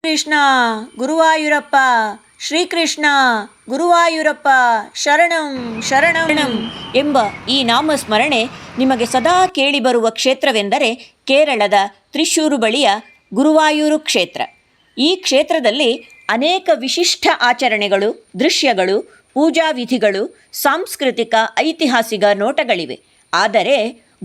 ಕೃಷ್ಣ ಗುರುವಾಯೂರಪ್ಪ ಶ್ರೀಕೃಷ್ಣ ಗುರುವಾಯೂರಪ್ಪ ಶರಣಂ ಶರಣಂ ಎಂಬ ಈ ನಾಮಸ್ಮರಣೆ ನಿಮಗೆ ಸದಾ ಕೇಳಿಬರುವ ಕ್ಷೇತ್ರವೆಂದರೆ ಕೇರಳದ ತ್ರಿಶೂರು ಬಳಿಯ ಗುರುವಾಯೂರು ಕ್ಷೇತ್ರ. ಈ ಕ್ಷೇತ್ರದಲ್ಲಿ ಅನೇಕ ವಿಶಿಷ್ಟ ಆಚರಣೆಗಳು, ದೃಶ್ಯಗಳು, ಪೂಜಾ ವಿಧಿಗಳು, ಸಾಂಸ್ಕೃತಿಕ ಐತಿಹಾಸಿಕ ನೋಟಗಳಿವೆ. ಆದರೆ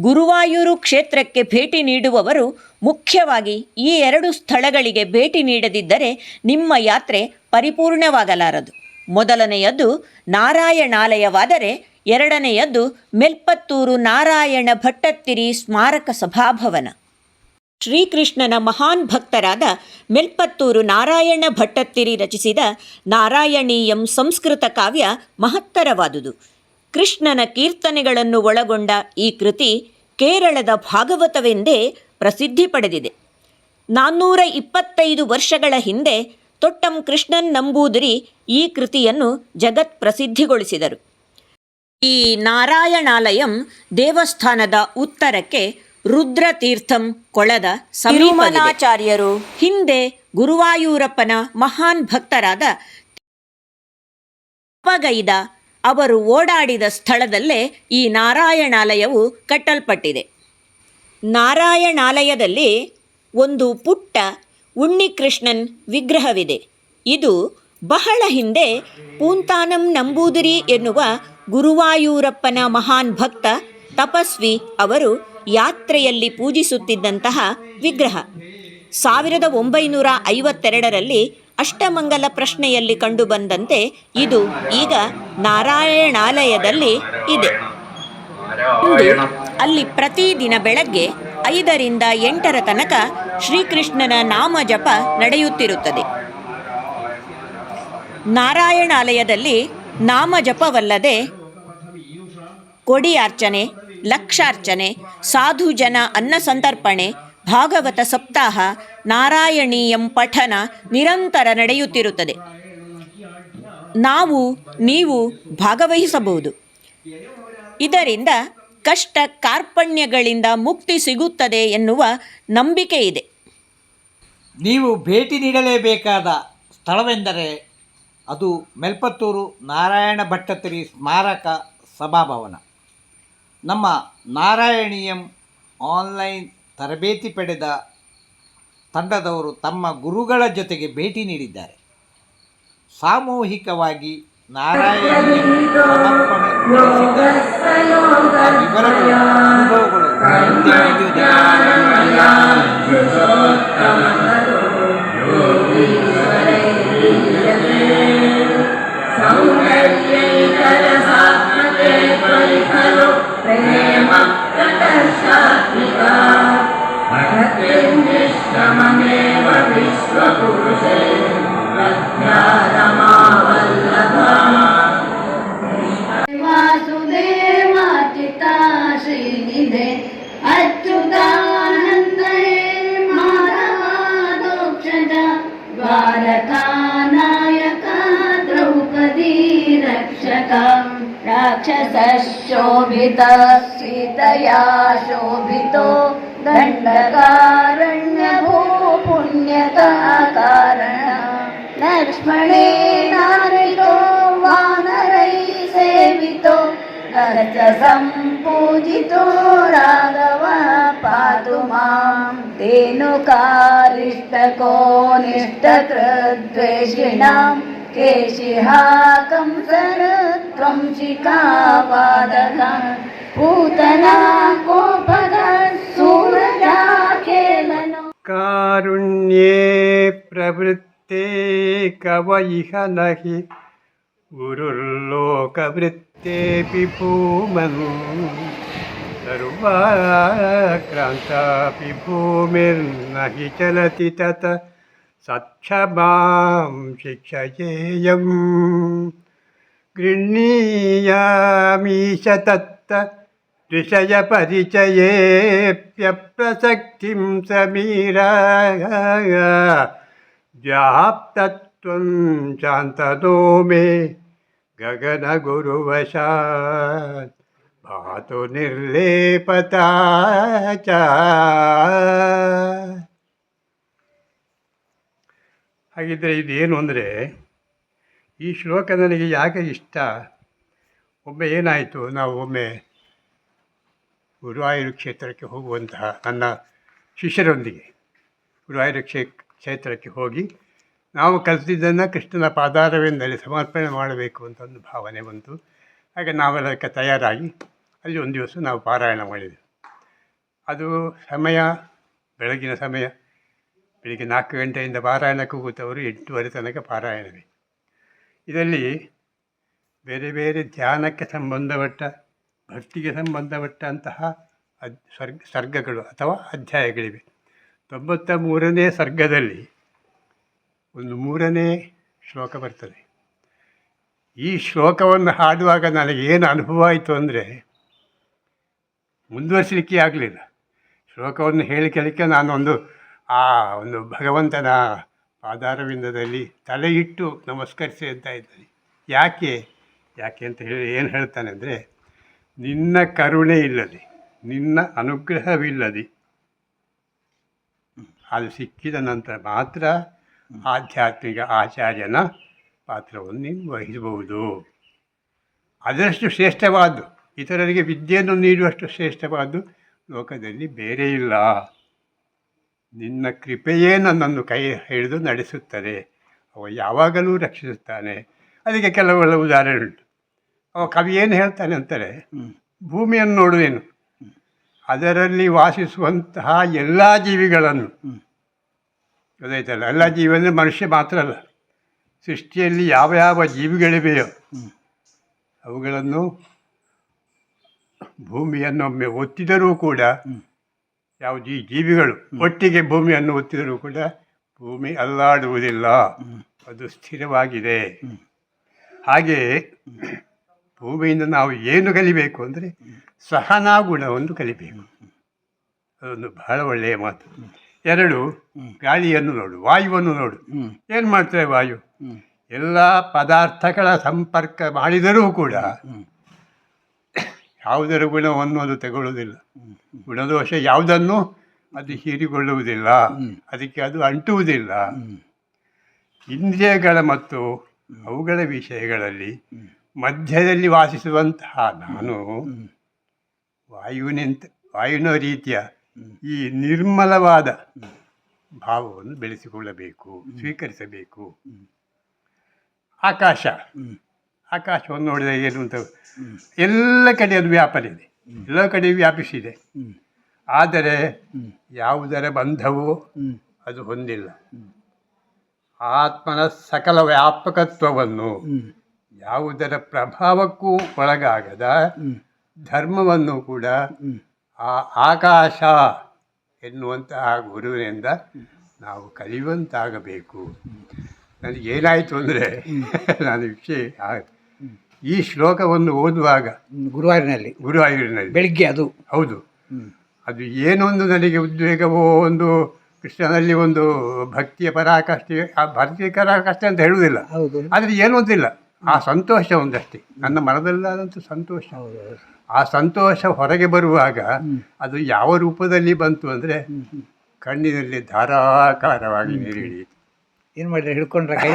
ಗುರುವಾಯೂರು ಕ್ಷೇತ್ರಕ್ಕೆ ಭೇಟಿ ನೀಡುವವರು ಮುಖ್ಯವಾಗಿ ಈ ಎರಡು ಸ್ಥಳಗಳಿಗೆ ಭೇಟಿ ನೀಡದಿದ್ದರೆ ನಿಮ್ಮ ಯಾತ್ರೆ ಪರಿಪೂರ್ಣವಾಗಲಾರದು. ಮೊದಲನೆಯದ್ದು ನಾರಾಯಣಾಲಯವಾದರೆ ಎರಡನೆಯದ್ದು ಮೆಲ್ಪತ್ತೂರು ನಾರಾಯಣ ಭಟ್ಟತ್ತಿರಿ ಸ್ಮಾರಕ ಸಭಾಭವನ. ಶ್ರೀಕೃಷ್ಣನ ಮಹಾನ್ ಭಕ್ತರಾದ ಮೆಲ್ಪತ್ತೂರು ನಾರಾಯಣ ಭಟ್ಟತ್ತಿರಿ ರಚಿಸಿದ ನಾರಾಯಣೀಯಂ ಸಂಸ್ಕೃತ ಕಾವ್ಯ ಮಹತ್ತರವಾದುದು. ಕೃಷ್ಣನ ಕೀರ್ತನೆಗಳನ್ನು ಒಳಗೊಂಡ ಈ ಕೃತಿ ಕೇರಳದ ಭಾಗವತವೆಂದೇ ಪ್ರಸಿದ್ಧಿ ಪಡೆದಿದೆ. 425 ವರ್ಷಗಳ ಹಿಂದೆ ತೊಟ್ಟಂ ಕೃಷ್ಣನ್ ನಂಬೂದಿರಿ ಈ ಕೃತಿಯನ್ನು ಜಗತ್ ಪ್ರಸಿದ್ಧಿಗೊಳಿಸಿದರು. ಈ ನಾರಾಯಣಾಲಯಂ ದೇವಸ್ಥಾನದ ಉತ್ತರಕ್ಕೆ ರುದ್ರತೀರ್ಥಂ ಕೊಳದ ಸಮೀಪವಿದೆ. ಹಿಂದೆ ಗುರುವಾಯೂರಪ್ಪನ ಮಹಾನ್ ಭಕ್ತರಾದ ಅಪ್ಪಗೈದ ಅವರು ಓಡಾಡಿದ ಸ್ಥಳದಲ್ಲೇ ಈ ನಾರಾಯಣಾಲಯವು ಕಟ್ಟಲ್ಪಟ್ಟಿದೆ. ನಾರಾಯಣಾಲಯದಲ್ಲಿ ಒಂದು ಪುಟ್ಟ ಉಣ್ಣಿಕೃಷ್ಣನ್ ವಿಗ್ರಹವಿದೆ. ಇದು ಬಹಳ ಹಿಂದೆ ಪೂಂತಾನಂ ನಂಬೂದಿರಿ ಎನ್ನುವ ಗುರುವಾಯೂರಪ್ಪನ ಮಹಾನ್ ಭಕ್ತ ತಪಸ್ವಿ ಅವರು ಯಾತ್ರೆಯಲ್ಲಿ ಪೂಜಿಸುತ್ತಿದ್ದಂತಹ ವಿಗ್ರಹ. 1952ರಲ್ಲಿ ಅಷ್ಟಮಂಗಲ ಪ್ರಶ್ನೆಯಲ್ಲಿ ಕಂಡುಬಂದಂತೆ ಇದು ಈಗ ನಾರಾಯಣಾಲಯದಲ್ಲಿ ಇದೆ. ಅಲ್ಲಿ ಪ್ರತಿದಿನ ಬೆಳಗ್ಗೆ 5ರಿಂದ 8ರ ತನಕ ಶ್ರೀಕೃಷ್ಣನ ನಾಮ ಜಪ ನಡೆಯುತ್ತಿರುತ್ತದೆ. ನಾರಾಯಣಾಲಯದಲ್ಲಿ ನಾಮ ಜಪವಲ್ಲದೆ ಕೊಡಿಯಾರ್ಚನೆ, ಲಕ್ಷಾರ್ಚನೆ, ಸಾಧು ಜನ ಅನ್ನ ಸಂತರ್ಪಣೆ, ಭಾಗವತ ಸಪ್ತಾಹ, ನಾರಾಯಣೀಯಂ ಪಠನ ನಿರಂತರ ನಡೆಯುತ್ತಿರುತ್ತದೆ. ನೀವು ಭಾಗವಹಿಸಬಹುದು. ಇದರಿಂದ ಕಷ್ಟ ಕಾರ್ಪಣ್ಯಗಳಿಂದ ಮುಕ್ತಿ ಸಿಗುತ್ತದೆ ಎನ್ನುವ ನಂಬಿಕೆ ಇದೆ. ನೀವು ಭೇಟಿ ನೀಡಲೇಬೇಕಾದ ಸ್ಥಳವೆಂದರೆ ಅದು ಮೆಲ್ಪತ್ತೂರು ನಾರಾಯಣ ಭಟ್ಟತ್ತಿರಿ ಸ್ಮಾರಕ ಸಭಾಭವನ. ನಮ್ಮ ನಾರಾಯಣೀಯಂ ಆನ್ಲೈನ್ ತರಬೇತಿ ಪಡೆದ ತಂಡದವರು ತಮ್ಮ ಗುರುಗಳ ಜೊತೆಗೆ ಭೇಟಿ ನೀಡಿದ್ದಾರೆ. ಸಾಮೂಹಿಕವಾಗಿ ನಾರಾಯಣೀಯಂ ಸಮರ್ಪಣೆ ನಡೆಸಿದ್ದಾರೆ. ಆ ವಿವರಗಳು, ಅನುಭವಗಳು ವಾಸುದೇವಾಚಿತಾ ಶ್ರೀನಿಧೆ ಅಚ್ಯುತಾನಂದ ಮಾಧವಾದೋಕ್ಷಜ ದ್ವಾರಕಾನಾಯಕ ದ್ರೌಪದಿ ರಕ್ಷಕ ರಾಕ್ಷಸ ಶೋಭಿತ ಸೀತೆಯಾ ಶೋಭಿತೋ ದಂಡಕಾರಣ್ಯ ಭೂ ಪುಣ್ಯಕ ಕಾರಣ ಲಕ್ಷ್ಮಣೇನಾರಿತೋ ವಾನರೈ ಸೇವಿತೋ ರಥ ಸಂಪೂಜಿತೋ ರಾಘವ ಪಾತು ಮಾಂ ಧೇನುಕಾರಿಷ್ಟಕೋ ನಿಷ್ಠಕೃದ್ವೇಷಿಣಾಂ ಕೇಶಿಹಾ ಕಂಸರುತ್ವಂ ಶಿಖಾವಾದಕ ಪೂತನಾ ಕೋಪದ ಸೂರಜಾಖೇಲನೋ ಕಾರುಣ್ಯೇ ಪ್ರವೃತ್ತೆ ಕವಯಿಹ ನಹಿ ಗುರುರ್ಲೋಕವೃತ್ತೇಪಿ ಭೂಮನ್ ಸರ್ವಾಕ್ರಾಂತಾಪಿ ಭೂಮಿರ್ನಹಿ ಚಲತಿ ತತ ಸತ್ಕ್ಷಮಾಂ ಶಿಕ್ಷಯೇಯಂ ಗೃಹ್ಣೀಯಾಮೀಶ ತತ್ತ ಋಷಯ ಪರಿಚಯೇಪ್ಯಪ್ರಸಕ್ತಿಂ ಸಮೀರಾಯ ವ್ಯಾಪ್ತತ್ವಂ ಶಾಂತದೋ ಮೇ ಗಗನ ಗುರುವಶಾತ್ ಭಾತು ನಿರ್ಲೇಪತಾ ಚ ಹಾಗಿದ್ದರೆ ಇದೇನು ಅಂದರೆ, ಈ ಶ್ಲೋಕ ನನಗೆ ಯಾಕೆ ಇಷ್ಟ, ಒಮ್ಮೆ ಏನಾಯಿತು, ನಾವು ಒಮ್ಮೆ ಗುರುವಾಯೂರು ಕ್ಷೇತ್ರಕ್ಕೆ ಹೋಗುವಂತಹ ನನ್ನ ಶಿಷ್ಯರೊಂದಿಗೆ ಗುರುವಾಯೂರು ಕ್ಷೇತ್ರಕ್ಕೆ ಹೋಗಿ ನಾವು ಕಲಿತಿದ್ದನ್ನು ಕೃಷ್ಣನ ಪಾದಾರವಿಂದಲೇ ಸಮರ್ಪಣೆ ಮಾಡಬೇಕು ಅಂತ ಒಂದು ಭಾವನೆ ಬಂತು. ಹಾಗೆ ನಾವೆಲ್ಲ ಅದಕ್ಕೆ ತಯಾರಾಗಿ ಅಲ್ಲಿ ಒಂದು ದಿವಸ ನಾವು ಪಾರಾಯಣ ಮಾಡಿದೆವು. ಅದು ಸಮಯ ಬೆಳಗಿನ ಸಮಯ, ಬೆಳಿಗ್ಗೆ 4 ಗಂಟೆಯಿಂದ ಪಾರಾಯಣಕ್ಕೆ ಕೂತವರು 8:30 ತನಕ ಪಾರಾಯಣವೇ. ಇದರಲ್ಲಿ ಬೇರೆ ಬೇರೆ ಧ್ಯಾನಕ್ಕೆ ಸಂಬಂಧಪಟ್ಟ, ಭಕ್ತಿಗೆ ಸಂಬಂಧಪಟ್ಟಂತಹ ಸರ್ಗಗಳು ಅಥವಾ ಅಧ್ಯಾಯಗಳಿವೆ. 93ನೇ ಸರ್ಗದಲ್ಲಿ ಒಂದು 3ನೇ ಶ್ಲೋಕ ಬರ್ತದೆ. ಈ ಶ್ಲೋಕವನ್ನು ಹಾಡುವಾಗ ನನಗೇನು ಅನುಭವ ಆಯಿತು ಅಂದರೆ, ಮುಂದುವರಿಸಲಿಕ್ಕೆ ಆಗಲಿಲ್ಲ. ಶ್ಲೋಕವನ್ನು ಹೇಳಿಕೆ ನಾನೊಂದು ಒಂದು ಭಗವಂತನ ಪಾದಾರವಿಂದದಲ್ಲಿ ತಲೆ ಇಟ್ಟು ನಮಸ್ಕರಿಸಿ ಅಂತ ಇದ್ದಾನೆ. ಯಾಕೆ ಅಂತ ಹೇಳಿ ಏನು ಹೇಳ್ತಾನೆ ಅಂದರೆ, ನಿನ್ನ ಕರುಣೆ ಇಲ್ಲದೆ, ನಿನ್ನ ಅನುಗ್ರಹವಿಲ್ಲದೆ ಅದು ಸಿಕ್ಕಿದ ನಂತರ ಮಾತ್ರ ಆಧ್ಯಾತ್ಮಿಕ ಆಚಾರ್ಯನ ಪಾತ್ರವನ್ನು ನೀನು ವಹಿಸಬಹುದು. ಅದರಷ್ಟು ಶ್ರೇಷ್ಠವಾದ್ದು, ಇತರರಿಗೆ ವಿದ್ಯೆಯನ್ನು ನೀಡುವಷ್ಟು ಶ್ರೇಷ್ಠವಾದ್ದು ಲೋಕದಲ್ಲಿ ಬೇರೆ ಇಲ್ಲ. ನಿನ್ನ ಕೃಪೆಯೇ ನನ್ನನ್ನು ಕೈ ಹಿಡಿದು ನಡೆಸುತ್ತದೆ, ಅವ ಯಾವಾಗಲೂ ರಕ್ಷಿಸುತ್ತಾನೆ. ಅದಕ್ಕೆ ಕೆಲವೆಲ್ಲ ಉದಾಹರಣೆ ಉಂಟು. ಅವ ಕವಿ ಏನು ಹೇಳ್ತಾನೆ ಅಂತಾರೆ, ಭೂಮಿಯನ್ನು ನೋಡುವೇನು, ಅದರಲ್ಲಿ ವಾಸಿಸುವಂತಹ ಎಲ್ಲ ಜೀವಿಗಳನ್ನು, ಗೊತ್ತಾಯ್ತಲ್ಲ, ಎಲ್ಲ ಜೀವಿ ಅಂದರೆ ಮನುಷ್ಯ ಮಾತ್ರ ಅಲ್ಲ, ಸೃಷ್ಟಿಯಲ್ಲಿ ಯಾವ ಯಾವ ಜೀವಿಗಳಿವೆಯೋ ಅವುಗಳನ್ನು ಭೂಮಿಯನ್ನೊಮ್ಮೆ ಒತ್ತಿದರೂ ಕೂಡ, ಯಾವುದು ಈ ಜೀವಿಗಳು ಒಟ್ಟಿಗೆ ಭೂಮಿಯನ್ನು ಒತ್ತಿದರೂ ಕೂಡ ಭೂಮಿ ಅಲ್ಲಾಡುವುದಿಲ್ಲ, ಅದು ಸ್ಥಿರವಾಗಿದೆ. ಹಾಗೆಯೇ ಭೂಮಿಯಿಂದ ನಾವು ಏನು ಕಲಿಬೇಕು ಅಂದರೆ ಸಹನಾ ಗುಣವನ್ನು ಕಲಿಬೇಕು. ಅದೊಂದು ಬಹಳ ಒಳ್ಳೆಯ ಮಾತು. 2, ಗಾಳಿಯನ್ನು ನೋಡು, ವಾಯುವನ್ನು ನೋಡು. ಏನು ಮಾಡ್ತಾರೆ ವಾಯು? ಎಲ್ಲ ಪದಾರ್ಥಗಳ ಸಂಪರ್ಕ ಮಾಡಿದರೂ ಕೂಡ ಯಾವುದರ ಗುಣವನ್ನು ಅದು ತಗೊಳ್ಳುವುದಿಲ್ಲ. ಗುಣದೋಷ ಯಾವುದನ್ನು ಅದು ಹೀರಿಕೊಳ್ಳುವುದಿಲ್ಲ, ಅದಕ್ಕೆ ಅದು ಅಂಟುವುದಿಲ್ಲ. ಇಂದ್ರಿಯಗಳ ಮತ್ತು ಅವುಗಳ ವಿಷಯಗಳಲ್ಲಿ ಮಧ್ಯದಲ್ಲಿ ವಾಸಿಸುವಂತಹ ನಾನು ವಾಯುವಿನ ರೀತಿಯ ಈ ನಿರ್ಮಲವಾದ ಭಾವವನ್ನು ಬೆಳೆಸಿಕೊಳ್ಳಬೇಕು, ಸ್ವೀಕರಿಸಬೇಕು. ಆಕಾಶವನ್ನು ನೋಡಿದಾಗ ಏನು ಅಂತ, ಎಲ್ಲ ಕಡೆ ಅದು ವ್ಯಾಪರಿದೆ, ಎಲ್ಲ ಕಡೆ ವ್ಯಾಪಿಸಿದೆ. ಆದರೆ ಯಾವುದರ ಬಂಧವೂ ಅದು ಹೊಂದಿಲ್ಲ. ಆತ್ಮನ ಸಕಲ ವ್ಯಾಪಕತ್ವವನ್ನು, ಯಾವುದರ ಪ್ರಭಾವಕ್ಕೂ ಒಳಗಾಗದ ಧರ್ಮವನ್ನು ಕೂಡ ಆ ಆಕಾಶ ಎನ್ನುವಂತಹ ಗುರುವಿನಿಂದ ನಾವು ಕಲಿಯುವಂತಾಗಬೇಕು. ನನಗೇನಾಯಿತು ಅಂದರೆ, ನಾನು ಈ ಶ್ಲೋಕವನ್ನು ಓದುವಾಗ ಗುರುವಾಯೂರಿನಲ್ಲಿ ಬೆಳಿಗ್ಗೆ ಅದು ಹೌದು, ಅದು ಏನೊಂದು ನನಗೆ ಉದ್ವೇಗವೋ, ಒಂದು ಕೃಷ್ಣನಲ್ಲಿ ಒಂದು ಭಕ್ತಿಯ ಪರಾಕಾಷ್ಠೆ, ಆ ಭಕ್ತಿಯ ಪರಾಕಾಷ್ಠೆ ಅಂತ ಹೇಳುವುದಿಲ್ಲ, ಆದರೆ ಏನೊಂದಿಲ್ಲ, ಆ ಸಂತೋಷ ಒಂದಷ್ಟೇ ನನ್ನ ಮನದಲ್ಲಾದಂಥ ಸಂತೋಷ. ಆ ಸಂತೋಷ ಹೊರಗೆ ಬರುವಾಗ ಅದು ಯಾವ ರೂಪದಲ್ಲಿ ಬಂತು ಅಂದರೆ, ಕಣ್ಣಿನಲ್ಲಿ ಧಾರಾಕಾರವಾಗಿ ನೀರಿಳಿಯಿತು. ಏನು ಮಾಡಿದ್ರೆ ಹಿಡ್ಕೊಂಡ್ರೆ ಕೈ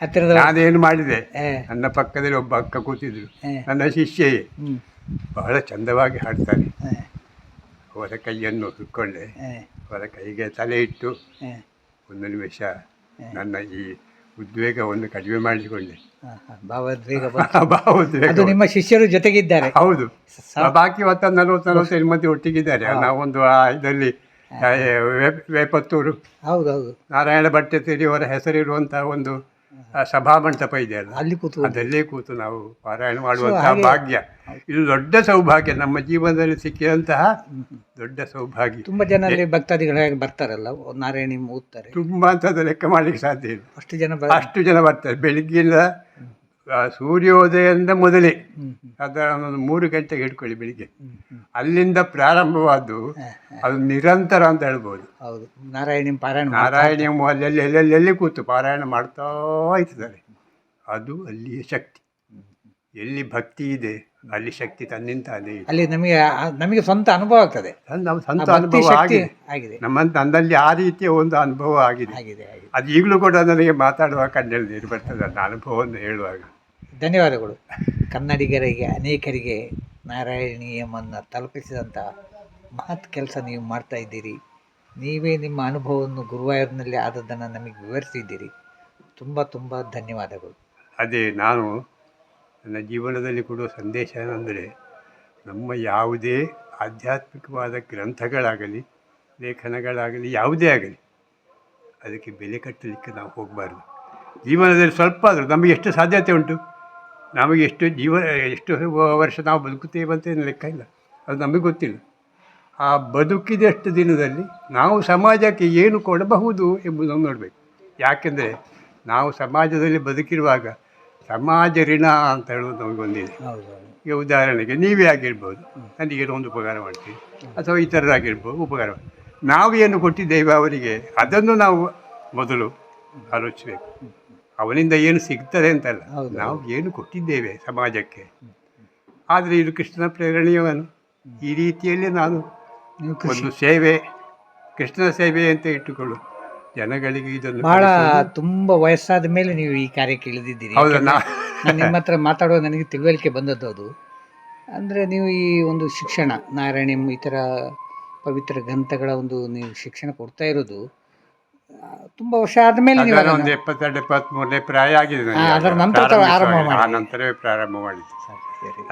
ಹತ್ತಿರದ? ನಾನೇನು ಮಾಡಿದೆ, ನನ್ನ ಪಕ್ಕದಲ್ಲಿ ಒಬ್ಬ ಅಕ್ಕ ಕೂತಿದ್ರು, ನನ್ನ ಶಿಷ್ಯೆಯೇ, ಬಹಳ ಚಂದವಾಗಿ ಹಾಡ್ತಾರೆ. ಅವರ ಕೈಯನ್ನು ಹಿಡ್ಕೊಂಡೆ, ಅವರ ಕೈಗೆ ತಲೆ ಇಟ್ಟು ಒಂದು ನಿಮಿಷ ನನ್ನ ಈ ಉದ್ವೇಗವನ್ನು ಕಡಿಮೆ ಮಾಡಿಕೊಂಡೆ. ಭಾವೋದ್ವೇಗ. ಭಾವೋದ್ವೇಗ. ನಿಮ್ಮ ಶಿಷ್ಯರು ಜೊತೆಗಿದ್ದಾರೆ? ಹೌದು, ಬಾಕಿ 40-45 ಮಂದಿ ಒಟ್ಟಿಗಿದ್ದಾರೆ. ನಾವೊಂದು ಇದರಲ್ಲಿ ವೇಪತ್ತೂರು ಹೌದೌದು ನಾರಾಯಣ ಭಟ್ಟ ಅವರ ಹೆಸರಿರುವಂತಹ ಒಂದು ಸಭಾಮಂಟಪ ಇದೆ ಅಲ್ಲ, ಅಲ್ಲಿ ಕೂತು ಅದಲ್ಲೇ ಕೂತು ನಾವು ಪಾರಾಯಣ ಮಾಡುವಂತಹ ಭಾಗ್ಯ. ಇದು ದೊಡ್ಡ ಸೌಭಾಗ್ಯ, ನಮ್ಮ ಜೀವನದಲ್ಲಿ ಸಿಕ್ಕಿದಂತಹ ದೊಡ್ಡ ಸೌಭಾಗ್ಯ. ತುಂಬ ಜನ ಅಲ್ಲಿ ಭಕ್ತಾದಿಗಳಾಗಿ ಬರ್ತಾರಲ್ಲ, ನಾರಾಯಣಿ ಓದ್ತಾರೆ. ತುಂಬ ಅಂತ ಲೆಕ್ಕ ಮಾಡಲಿಕ್ಕೆ ಸಾಧ್ಯ ಇಲ್ಲ, ಅಷ್ಟು ಜನ ಬರ್ತಾರೆ. ಬೆಳಿಗ್ಗಿಂದ ಸೂರ್ಯೋದಯದಿಂದ ಮೊದಲೇ ಸಾಧಾರಣ ಒಂದು 3 ಗಂಟೆಗೆ ಹಿಡ್ಕೊಳ್ಳಿ ಬೆಳಿಗ್ಗೆ, ಅಲ್ಲಿಂದ ಪ್ರಾರಂಭವಾದ್ದು ಅದು ನಿರಂತರ ಅಂತ ಹೇಳ್ಬೋದು. ಹೌದು, ನಾರಾಯಣಿ ಎಲ್ಲೆಲ್ಲಿ ಕೂತು ಪಾರಾಯಣ ಮಾಡ್ತಾ ಇರ್ತಾರೆ. ಅದು ಅಲ್ಲಿಯ ಶಕ್ತಿ. ಎಲ್ಲಿ ಭಕ್ತಿ ಇದೆ ಅಲ್ಲಿ ಶಕ್ತಿ ತನ್ನಿಂತಾನೇ ಇದೆ. ಅಲ್ಲಿ ನಮಗೆ ಸ್ವಂತ ಅನುಭವ ಆಗ್ತದೆ. ನಮ್ಮ ಸ್ವಂತ ಭಕ್ತಿ ಅನುಭವ ಶಕ್ತಿ ಆಗಿದೆ. ನನ್ನಲ್ಲಿ ಆ ರೀತಿಯ ಒಂದು ಅನುಭವ ಆಗಿದೆ. ಅದು ಈಗಲೂ ಕೂಡ ನನಗೆ ಮಾತಾಡುವ ಕಣ್ಣಲ್ಲಿ ನೀರು ಬರ್ತದೆ ನನ್ನ ಅನುಭವವನ್ನು ಹೇಳುವಾಗ. ಧನ್ಯವಾದಗಳು. ಕನ್ನಡಿಗರಿಗೆ ಅನೇಕರಿಗೆ ನಾರಾಯಣೀಯಮನ್ನು ತಲುಪಿಸಿದಂಥ ಮಹತ್ ಕೆಲಸ ನೀವು ಮಾಡ್ತಾ ಇದ್ದೀರಿ. ನೀವೇ ನಿಮ್ಮ ಅನುಭವವನ್ನು ಗುರುವಾಯೂರಿನಲ್ಲಿ ಆದದ್ದನ್ನು ನಮಗೆ ವಿವರಿಸಿದ್ದೀರಿ. ತುಂಬ ತುಂಬ ಧನ್ಯವಾದಗಳು. ಅದೇ ನಾನು ನನ್ನ ಜೀವನದಲ್ಲಿ ಕೊಡುವ ಸಂದೇಶ ಏನಂದರೆ, ನಮ್ಮ ಯಾವುದೇ ಆಧ್ಯಾತ್ಮಿಕವಾದ ಗ್ರಂಥಗಳಾಗಲಿ ಲೇಖನಗಳಾಗಲಿ ಯಾವುದೇ ಆಗಲಿ ಅದಕ್ಕೆ ಬೆಲೆ ಕಟ್ಟಲಿಕ್ಕೆ ನಾವು ಹೋಗಬಾರ್ದು. ಜೀವನದಲ್ಲಿ ಸ್ವಲ್ಪ ಆದರೂ ನಮಗೆ ಎಷ್ಟು ಸಾಧ್ಯತೆ ಉಂಟು, ನಮಗೆ ಎಷ್ಟು ವರ್ಷ ನಾವು ಬದುಕುತ್ತೇವೆ ಅಂತ ಲೆಕ್ಕ ಇಲ್ಲ, ಅದು ನಮಗೆ ಗೊತ್ತಿಲ್ಲ. ಆ ಬದುಕಿದಷ್ಟು ದಿನದಲ್ಲಿ ನಾವು ಸಮಾಜಕ್ಕೆ ಏನು ಕೊಡಬಹುದು ಎಂಬುದನ್ನು ನೋಡಬೇಕು. ಯಾಕೆಂದರೆ ನಾವು ಸಮಾಜದಲ್ಲಿ ಬದುಕಿರುವಾಗ ಸಮಾಜ ಋಣ ಅಂತ ಹೇಳೋದು ನಮಗೊಂದಿದೆ. ಈಗ ಉದಾಹರಣೆಗೆ ನೀವೇ ಆಗಿರ್ಬೋದು, ನನಗೇನೋ ಒಂದು ಉಪಕಾರ ಮಾಡ್ತೀವಿ, ಅಥವಾ ಇತರರಾಗಿರ್ಬೋದು ಉಪಕಾರ. ನಾವು ಏನು ಕೊಟ್ಟಿದ್ದೇವೆ ಅವರಿಗೆ ಅದನ್ನು ನಾವು ಮೊದಲು ಆಲೋಚಿಸಬೇಕು. ಅವನಿಂದ ಏನು ಸಿಗ್ತದೆ ಅಂತಲ್ಲ, ನಾವು ಏನು ಕೊಟ್ಟಿದ್ದೇವೆ ಸಮಾಜಕ್ಕೆ. ಆದರೆ ಇದು ಕೃಷ್ಣನ ಪ್ರೇರಣೆಯವನು. ಈ ರೀತಿಯಲ್ಲಿ ನಾನು ಒಂದು ಸೇವೆ, ಕೃಷ್ಣನ ಸೇವೆ ಅಂತ ಇಟ್ಟುಕೊಳ್ಳು, ಜನಗಳಿಗೆ ಇದನ್ನು ಭಾಳ ತುಂಬ ವಯಸ್ಸಾದ ಮೇಲೆ ನೀವು ಈ ಕಾರ್ಯಕ್ಕೆ ಇಳಿದಿದ್ದೀರಿ. ಹೌದಾ? ನಾನು ನಿಮ್ಮ ಹತ್ರ ಮಾತಾಡೋ ನನಗೆ ತಿಳುವಳಿಕೆ ಬಂದದ್ದು ಅದು. ಅಂದರೆ ನೀವು ಈ ಒಂದು ಶಿಕ್ಷಣ ನಾರಾಯಣೀಯಂ ಈ ಥರ ಪವಿತ್ರ ಗ್ರಂಥಗಳ ಒಂದು ನೀವು ಶಿಕ್ಷಣ ಕೊಡ್ತಾ ಇರೋದು ತುಂಬ ವರ್ಷ ಆದಮೇಲೆ ನೀವು ಒಂದು 72-73 ಪ್ರಾಯ ಆಗಿದೆ ನನಗೆ. ಅದರ ನಂತರ ಆರಂಭ ಮಾಡಿ. ಆ ನಂತರವೇ ಪ್ರಾರಂಭ ಮಾಡಿದ್ದು.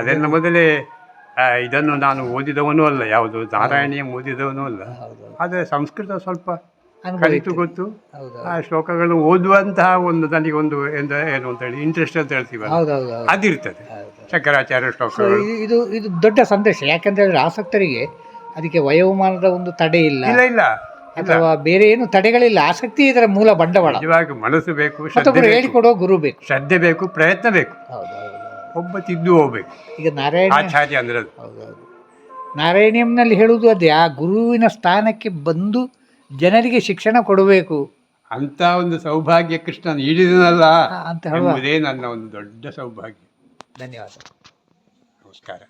ಅದನ್ನು ಮೊದಲೇ ಇದನ್ನು ನಾನು ಓದಿದವನೂ ಅಲ್ಲ, ಯಾವುದು ನಾರಾಯಣೀಯಂ ಓದಿದವನೂ ಅಲ್ಲ. ಆದರೆ ಸಂಸ್ಕೃತ ಸ್ವಲ್ಪ ಕಲಿತು ಗೊತ್ತು. ಆ ಶ್ಲೋಕಗಳು ಓದುವಂತಹ ಒಂದು ನನಗೊಂದು ಏನು ಅಂತ ಹೇಳಿ ಇಂಟ್ರೆಸ್ಟ್ ಅಂತ ಹೇಳ್ತೀವಲ್ಲ, ಅದಿರ್ತದೆ. ಶಂಕರಾಚಾರ್ಯ ಶ್ಲೋಕಗಳು ಇದು ದೊಡ್ಡ ಸಂದೇಶ. ಯಾಕಂತ ಹೇಳಿದ್ರೆ ಆಸಕ್ತರಿಗೆ ಅದಕ್ಕೆ ವಯೋಮಾನದ ಒಂದು ತಡೆ ಇಲ್ಲ, ಇಲ್ಲ ಅಥವಾ ಬೇರೆ ಏನು ತಡೆಗಳಿಲ್ಲ. ಆಸಕ್ತಿ ಇದರ ಮೂಲ ಬಂಡವಾಳ. ನಿಜವಾಗಿ ಮನಸ್ಸು ಬೇಕು, ಹೇಳಿಕೊಡೋ ಗುರು ಬೇಕು, ಶ್ರದ್ಧೆ ಬೇಕು, ಪ್ರಯತ್ನ ಬೇಕು, ಒಬ್ಬ ತಿದ್ದು ಹೋಗ್ಬೇಕು. ಈಗ ನಾರಾಯಣ ಆಚಾರ್ಯ ಅಂದ್ರೆ ನಾರಾಯಣಿಯಂನಲ್ಲಿ ಹೇಳುವುದು ಅದೇ, ಆ ಗುರುವಿನ ಸ್ಥಾನಕ್ಕೆ ಬಂದು ಜನರಿಗೆ ಶಿಕ್ಷಣ ಕೊಡಬೇಕು ಅಂತ ಒಂದು ಸೌಭಾಗ್ಯ ಕೃಷ್ಣ ನೀಡಿದನಲ್ಲ ಅಂತ ಹೇಳುವುದೇ ನನ್ನ ಒಂದು ದೊಡ್ಡ ಸೌಭಾಗ್ಯ. ಧನ್ಯವಾದ. ನಮಸ್ಕಾರ.